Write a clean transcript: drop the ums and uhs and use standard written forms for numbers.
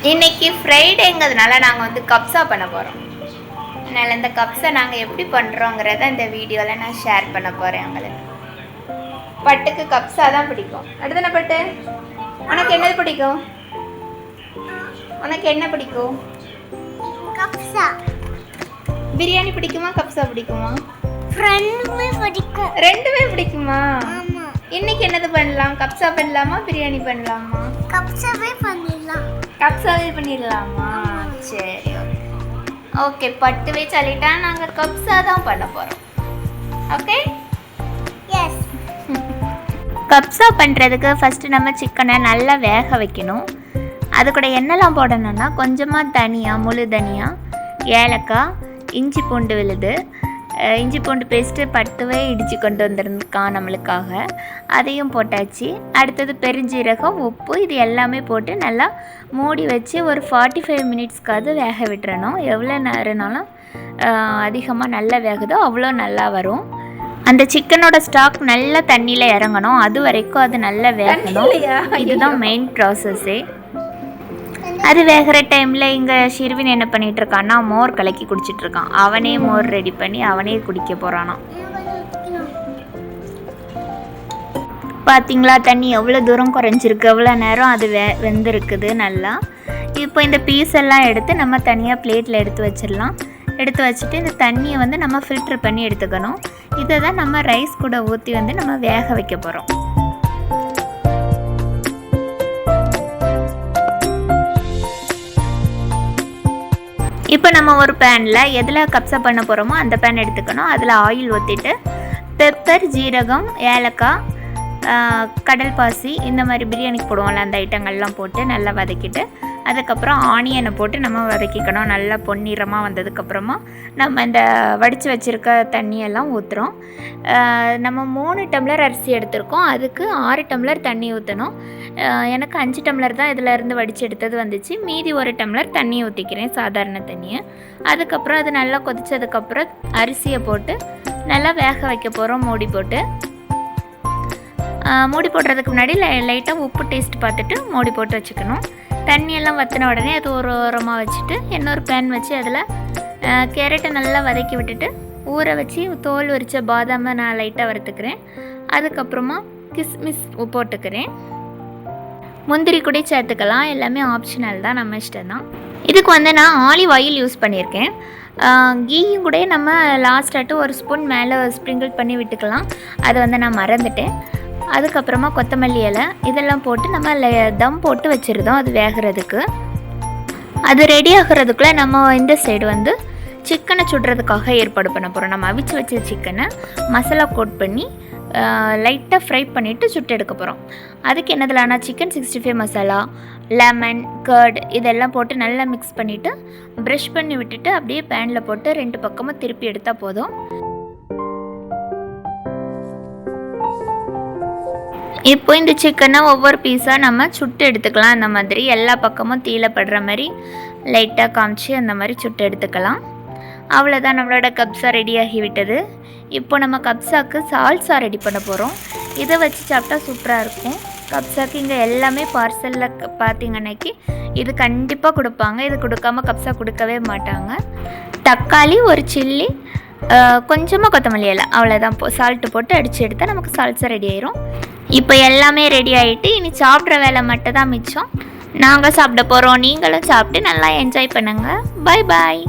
இன்னைக்கு ஃப்ரைடேங்கிறதுனால நாங்கள் வந்து கப்ஸா பண்ண போகிறோம். அதனால் இந்த கப்ஸை நாங்கள் எப்படி பண்ணுறோங்கிறத இந்த வீடியோவில் நான் ஷேர் பண்ண போகிறேன். உங்களுக்கு பட்டுக்கு கப்ஸா தான் பிடிக்கும். அடுத்தன பட்டு, உனக்கு என்னது பிடிக்கும்? உனக்கு என்ன பிடிக்கும்? கப்ஸா. பிரியாணி பிடிக்குமா கப்ஸா பிடிக்குமா? ரெண்டுமே பிடிக்கும். ரெண்டுமே பிடிக்குமா? ஆமா. இன்னைக்கு என்னது பண்ணலாம்? கப்ஸா பண்ணலாமா பிரியாணி பண்ணலாமா? கப்ஸாவே பண்ணிடலாம். கப்ஸாவே பண்ணிடலாமா? சரி, ஓகே. பட்டுவே சொல்லிட்டா நாங்கள் கப்ஸா தான் பண்ண போகிறோம். Okay, S. கப்ஸா பண்ணுறதுக்கு ஃபஸ்ட்டு நம்ம சிக்கனை நல்லா வேக வைக்கணும். அது கூட என்னெல்லாம் போடணும்னா கொஞ்சமாக தனியா, முழு தனியா, ஏலக்காய், இஞ்சி பூண்டு விழுது, இஞ்சி பூண்டு பேஸ்ட்டு பட்டுவே இடித்து கொண்டு வந்துருக்கான் நம்மளுக்காக, அதையும் போட்டாச்சு. அடுத்தது பெருஞ்சீரகம், உப்பு, இது எல்லாமே போட்டு நல்லா மூடி வச்சு ஒரு 45 மினிட்ஸ்க்காவது வேக விட்டுறணும். எவ்வளோ நேரம்னாலும் அதிகமாக நல்லா வேகுதோ அவ்வளோ நல்லா வரும். அந்த சிக்கனோட ஸ்டாக் நல்லா தண்ணியில் இறங்கணும், அது வரைக்கும் அது நல்லா வேகணும். இதுதான் மெயின் ப்ராசஸ்ஸே. அது வேகிற டைமில் இங்கே ஷிர்வின் என்ன பண்ணிகிட்டு இருக்கான்னா மோர் கலக்கி குடிச்சிட்ருக்கான். அவனே மோர் ரெடி பண்ணி அவனே குடிக்க போகிறானா. பார்த்தீங்களா தண்ணி எவ்வளோ தூரம் குறைஞ்சிருக்கு, எவ்வளோ நேரம் அது வெந்திருக்குது நல்லா. இப்போ இந்த பீஸ் எல்லாம் எடுத்து நம்ம தனியாக பிளேட்டில் எடுத்து வச்சிடலாம். எடுத்து வச்சுட்டு இந்த தண்ணியை வந்து நம்ம ஃபில்ட்ரு பண்ணி எடுத்துக்கணும். இதை தான் நம்ம ரைஸ் கூட ஊற்றி வந்து நம்ம வேக வைக்க போகிறோம். இப்போ நம்ம ஒரு பேனில் எதில் கப்ஸா பண்ண போகிறோமோ அந்த பேன் எடுத்துக்கணும். அதில் ஆயில் ஊற்றிட்டு பெப்பர், ஜீரகம், ஏலக்காய், கடல் பாசி, இந்த மாதிரி பிரியாணிக்கு போடுவோம்ல அந்த ஐட்டங்கள்லாம் போட்டு நல்லா வதக்கிட்டு அதுக்கப்புறம் ஆனியனை போட்டு நம்ம வதக்கிக்கணும். நல்லா பொன்னிறமாக வந்ததுக்கப்புறமா நம்ம இந்த வடித்து வச்சுருக்க தண்ணியெல்லாம் ஊற்றுறோம். நம்ம 3 டம்ளர் அரிசி எடுத்திருக்கோம், அதுக்கு 6 டம்ளர் தண்ணி ஊற்றணும். எனக்கு 5 டம்ளர் தான் இதில் இருந்து வடித்து எடுத்தது வந்துச்சு. மீதி 1 டம்ளர் தண்ணி ஊற்றிக்கிறேன், சாதாரண தண்ணியை. அதுக்கப்புறம் அது நல்லா கொதித்ததுக்கப்புறம் அரிசியை போட்டு நல்லா வேக வைக்க போகிறோம் மூடி போட்டு. மூடி போடுறதுக்கு முன்னாடி லைட்டாக உப்பு டேஸ்ட் பார்த்துட்டு மூடி போட்டு வச்சுக்கணும். தண்ணியெல்லாம் வற்றின உடனே அது ஒரு ஓரமாக வச்சுட்டு இன்னொரு பேன் வச்சு அதில் கேரட்டை நல்லா வதக்கி விட்டுட்டு ஊற வச்சு தோல் உரித்த பாதாமை நான் லைட்டாக வறுத்துக்கிறேன். அதுக்கப்புறமா கிஸ்மிஸ் போட்டுக்கிறேன். முந்திரி கூட சேர்த்துக்கலாம், எல்லாமே ஆப்ஷனல் தான், நம்ம இஷ்டம் தான். இதுக்கு வந்து நான் ஆலிவ் ஆயில் யூஸ் பண்ணியிருக்கேன். கீயும் கூட நம்ம லாஸ்ட்டாட்டு ஒரு ஸ்பூன் மேலே ஸ்ப்ரிங்கிள் பண்ணி விட்டுக்கலாம். அதை வந்து நான் மறந்துட்டேன். அதுக்கப்புறமா கொத்தமல்லி இலை இதெல்லாம் போட்டு நம்ம தம் போட்டு வச்சுருந்தோம் அது வேகிறதுக்கு. அது ரெடி ஆகிறதுக்குள்ளே நம்ம இந்த சைடு வந்து சிக்கனை சுடுறதுக்காக ஏற்பாடு பண்ண போகிறோம். நம்ம அவிச்சு வச்ச சிக்கனை மசாலா கோட் பண்ணி லைட்டாக ஃப்ரை பண்ணிவிட்டு சுட்டு எடுக்க போகிறோம். அதுக்கு என்னதுலானா சிக்கன் 65 மசாலா, லெமன், கர்ட் இதெல்லாம் போட்டு நல்லா மிக்ஸ் பண்ணிவிட்டு ப்ரஷ் பண்ணி விட்டுட்டு அப்படியே பேனில் போட்டு 2 பக்கமும் திருப்பி எடுத்தால் போதும். இப்போ இந்த சிக்கனை ஒவ்வொரு பீஸாக நம்ம சுட்டு எடுத்துக்கலாம். அந்த மாதிரி எல்லா பக்கமும் தீயில படுற மாதிரி லைட்டாக காமிச்சு அந்த மாதிரி சுட்டு எடுத்துக்கலாம். அவ்வளோதான், நம்மளோட கப்ஸா ரெடி ஆகிவிட்டது. இப்போ நம்ம கப்ஸாக்கு சால்சா ரெடி பண்ண போகிறோம். இதை வச்சு சாப்பிட்டா சூப்பராக இருக்கும். கப்ஸாக்கு இங்கே எல்லாமே பார்சலில் பார்த்தீங்கன்னாக்கி இது கண்டிப்பாக கொடுப்பாங்க. இது கொடுக்காம கப்ஸா கொடுக்கவே மாட்டாங்க. தக்காளி, ஒரு சில்லி, கொஞ்சமாக கொத்தமல்லி இலை, அவ்வளோதான். சால்ட்டு போட்டு அடித்து எடுத்தால் நமக்கு சால்சா ரெடி ஆயிரும். இப்போ எல்லாமே ரெடி ஆகிட்டு இனி சாப்பிட்ற வேலை மட்டும் தான் மிச்சம். நாங்கள் சாப்பிட போகிறோம், நீங்களும் சாப்பிட்டு நல்லா என்ஜாய் பண்ணுங்கள். பாய் பாய்.